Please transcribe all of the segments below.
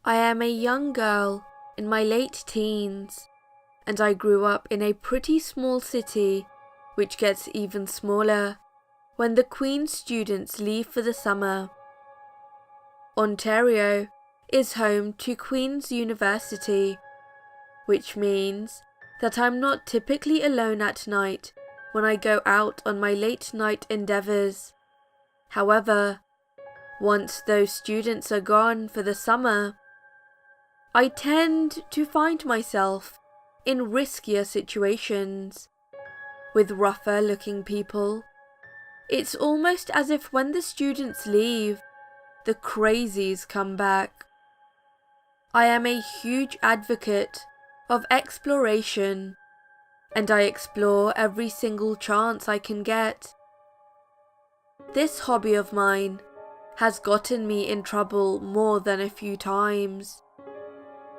I am a young girl in my late teens, and I grew up in a pretty small city which gets even smaller when the Queen's students leave for the summer. Ontario is home to Queen's University, which means that I'm not typically alone at night when I go out on my late night endeavours. However, once those students are gone for the summer, I tend to find myself in riskier situations with rougher looking people. It's almost as if when the students leave, the crazies come back. I am a huge advocate of exploration, and I explore every single chance I can get. This hobby of mine has gotten me in trouble more than a few times,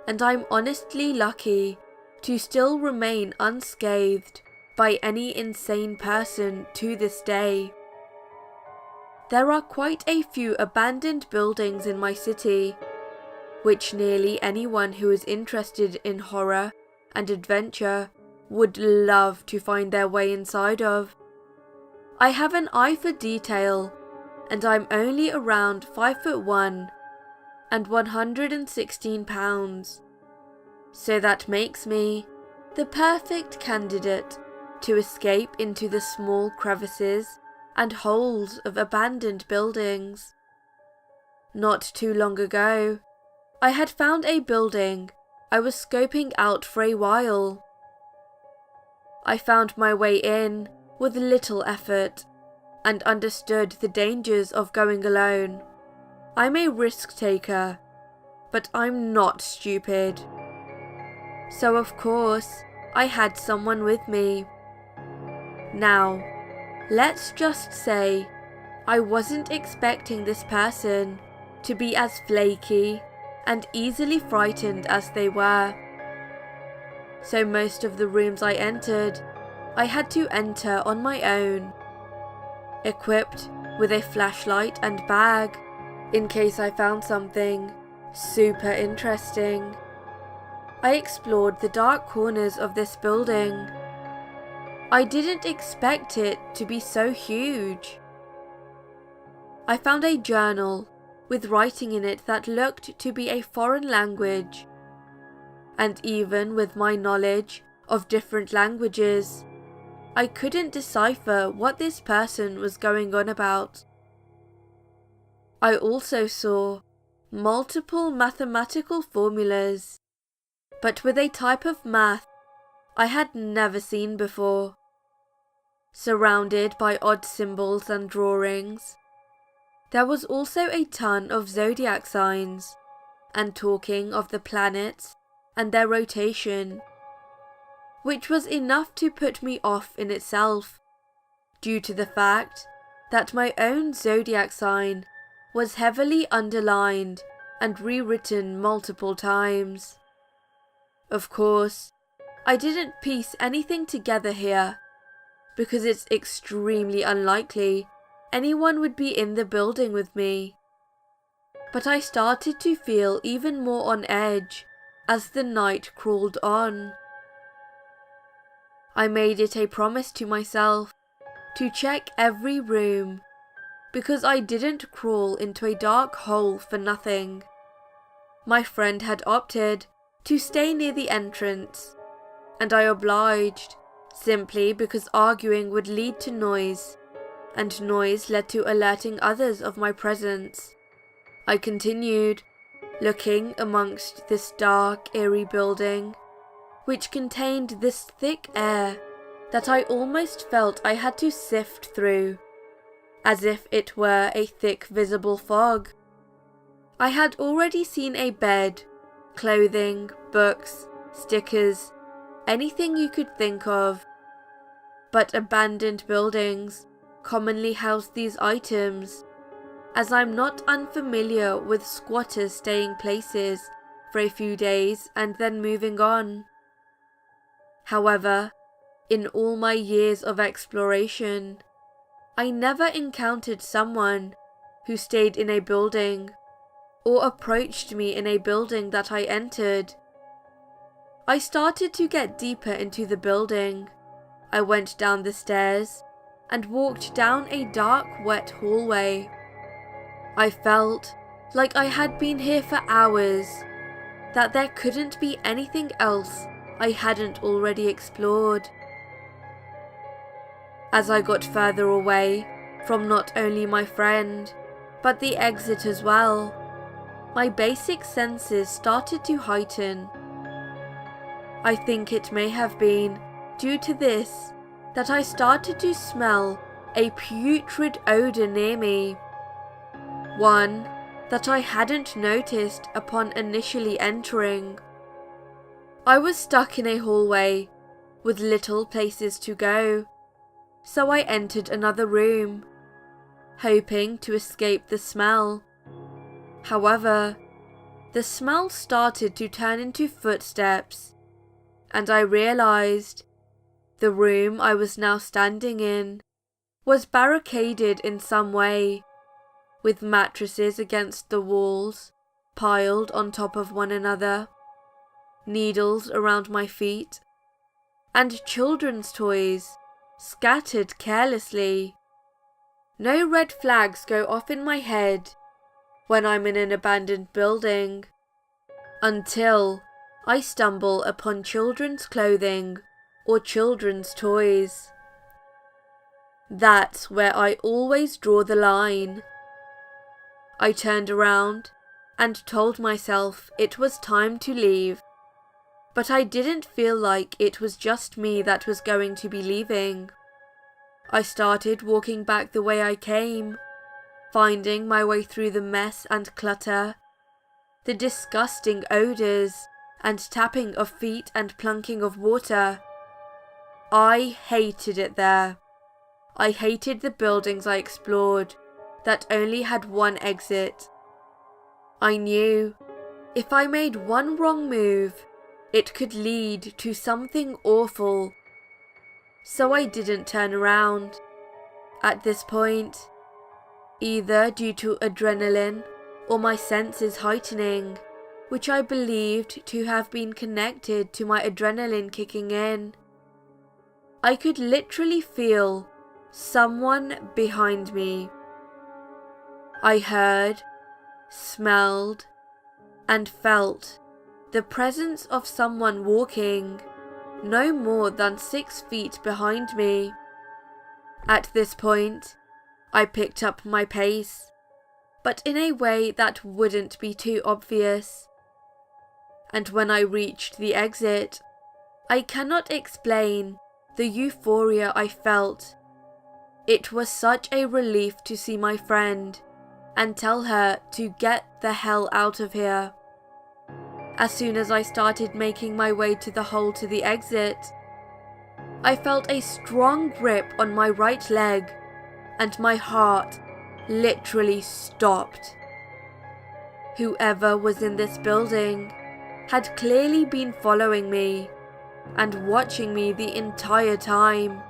and I'm honestly lucky to still remain unscathed by any insane person to this day. There are quite a few abandoned buildings in my city, which nearly anyone who is interested in horror and adventure would love to find their way inside of. I have an eye for detail, and I'm only around 5'1" and 116 pounds, so that makes me the perfect candidate to escape into the small crevices and holes of abandoned buildings. Not too long ago, I had found a building I was scoping out for a while. I found my way in with little effort and understood the dangers of going alone. I'm a risk taker, but I'm not stupid. So of course, I had someone with me. Now, let's just say I wasn't expecting this person to be as flaky and easily frightened as they were. So most of the rooms I entered, I had to enter on my own, equipped with a flashlight and bag in case I found something super interesting. I explored the dark corners of this building. I didn't expect it to be so huge. I found a journal with writing in it that looked to be a foreign language, and even with my knowledge of different languages, I couldn't decipher what this person was going on about. I also saw multiple mathematical formulas, but with a type of math I had never seen before. Surrounded by odd symbols and drawings, there was also a ton of zodiac signs and talking of the planets and their rotation, which was enough to put me off in itself, due to the fact that my own zodiac sign was heavily underlined and rewritten multiple times. Of course, I didn't piece anything together here, because it's extremely unlikely anyone would be in the building with me. But I started to feel even more on edge as the night crawled on. I made it a promise to myself to check every room, because I didn't crawl into a dark hole for nothing. My friend had opted to stay near the entrance, and I obliged, simply because arguing would lead to noise, and noise led to alerting others of my presence. I continued, looking amongst this dark, eerie building, which contained this thick air that I almost felt I had to sift through, as if it were a thick visible fog. I had already seen a bed, clothing, books, stickers, anything you could think of, but abandoned buildings commonly house these items, as I'm not unfamiliar with squatters staying places for a few days and then moving on. However, in all my years of exploration, I never encountered someone who stayed in a building or approached me in a building that I entered. I started to get deeper into the building. I went down the stairs and walked down a dark, wet hallway. I felt like I had been here for hours, that there couldn't be anything else I hadn't already explored. As I got further away from not only my friend, but the exit as well, my basic senses started to heighten. I think it may have been due to this that I started to smell a putrid odour near me, one that I hadn't noticed upon initially entering. I was stuck in a hallway with little places to go, so I entered another room, hoping to escape the smell. However, the smell started to turn into footsteps, and I realised the room I was now standing in was barricaded in some way, with mattresses against the walls piled on top of one another, needles around my feet, and children's toys scattered carelessly. No red flags go off in my head when I'm in an abandoned building, until I stumble upon children's clothing or children's toys. That's where I always draw the line. I turned around and told myself it was time to leave, but I didn't feel like it was just me that was going to be leaving. I started walking back the way I came, finding my way through the mess and clutter, the disgusting odours and tapping of feet and plunking of water. I hated it there. I hated the buildings I explored that only had one exit. I knew if I made one wrong move, it could lead to something awful. So I didn't turn around. At this point, either due to adrenaline or my senses heightening, which I believed to have been connected to my adrenaline kicking in, I could literally feel someone behind me. I heard, smelled, and felt the presence of someone walking no more than 6 feet behind me. At this point, I picked up my pace, but in a way that wouldn't be too obvious. And when I reached the exit, I cannot explain the euphoria I felt. It was such a relief to see my friend and tell her to get the hell out of here. As soon as I started making my way to the hole to the exit, I felt a strong grip on my right leg, and my heart literally stopped. Whoever was in this building had clearly been following me and watching me the entire time,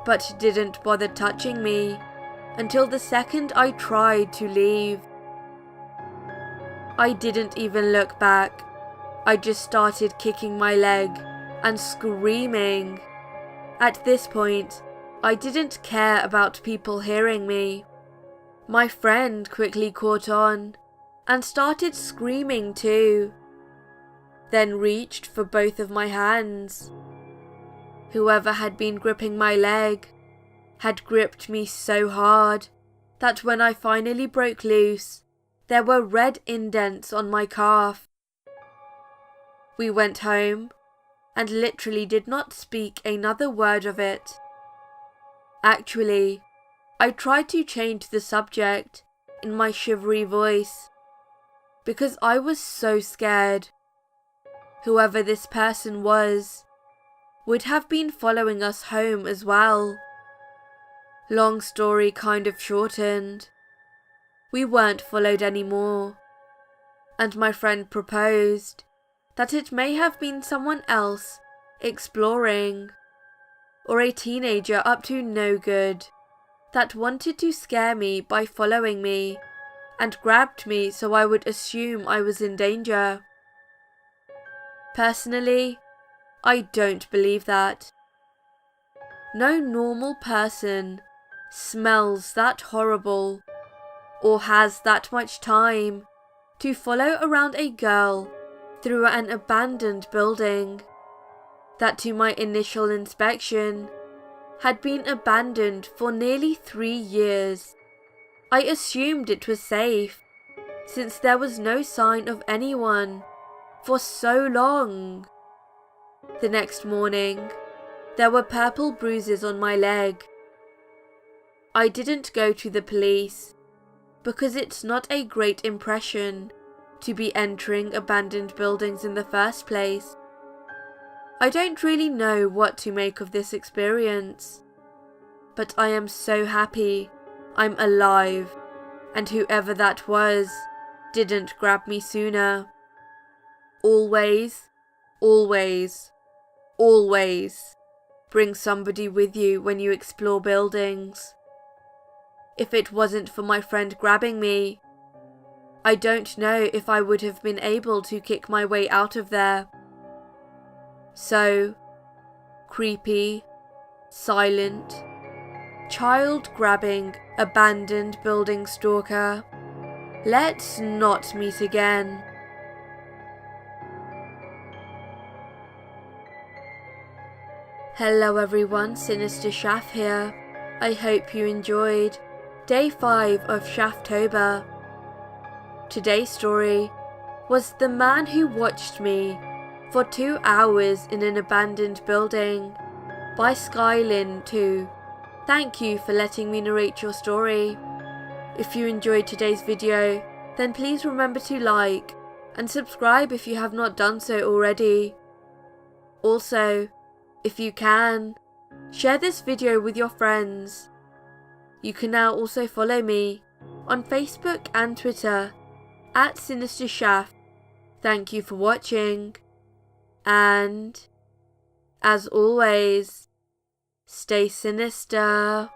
but didn't bother touching me until the second I tried to leave. I didn't even look back. I just started kicking my leg and screaming. At this point, I didn't care about people hearing me. My friend quickly caught on and started screaming too, then reached for both of my hands. Whoever had been gripping my leg had gripped me so hard that when I finally broke loose, there were red indents on my calf. We went home and literally did not speak another word of it. Actually, I tried to change the subject in my shivery voice because I was so scared. Whoever this person was would have been following us home as well. Long story kind of shortened. We weren't followed anymore, and my friend proposed that it may have been someone else exploring, or a teenager up to no good that wanted to scare me by following me and grabbed me so I would assume I was in danger. Personally, I don't believe that. No normal person smells that horrible or has that much time to follow around a girl through an abandoned building that, to my initial inspection, had been abandoned for nearly 3 years. I assumed it was safe, since there was no sign of anyone for so long. The next morning, there were purple bruises on my leg. I didn't go to the police, because it's not a great impression to be entering abandoned buildings in the first place. I don't really know what to make of this experience, but I am so happy I'm alive, and whoever that was didn't grab me sooner. Always, always, always bring somebody with you when you explore buildings. If it wasn't for my friend grabbing me, I don't know if I would have been able to kick my way out of there. So, creepy, silent, child-grabbing, abandoned building stalker, let's not meet again. Hello everyone, SinisterShaf here. I hope you enjoyed Day 5 of ShafTober. Today's story was The Man Who Watched Me for 2 hours in an Abandoned Building by Skylin 2. Thank you for letting me narrate your story. If you enjoyed today's video, then please remember to like and subscribe if you have not done so already. Also, if you can, share this video with your friends. You can now also follow me on Facebook and Twitter at SinisterShaf. Thank you for watching, and as always, stay sinister.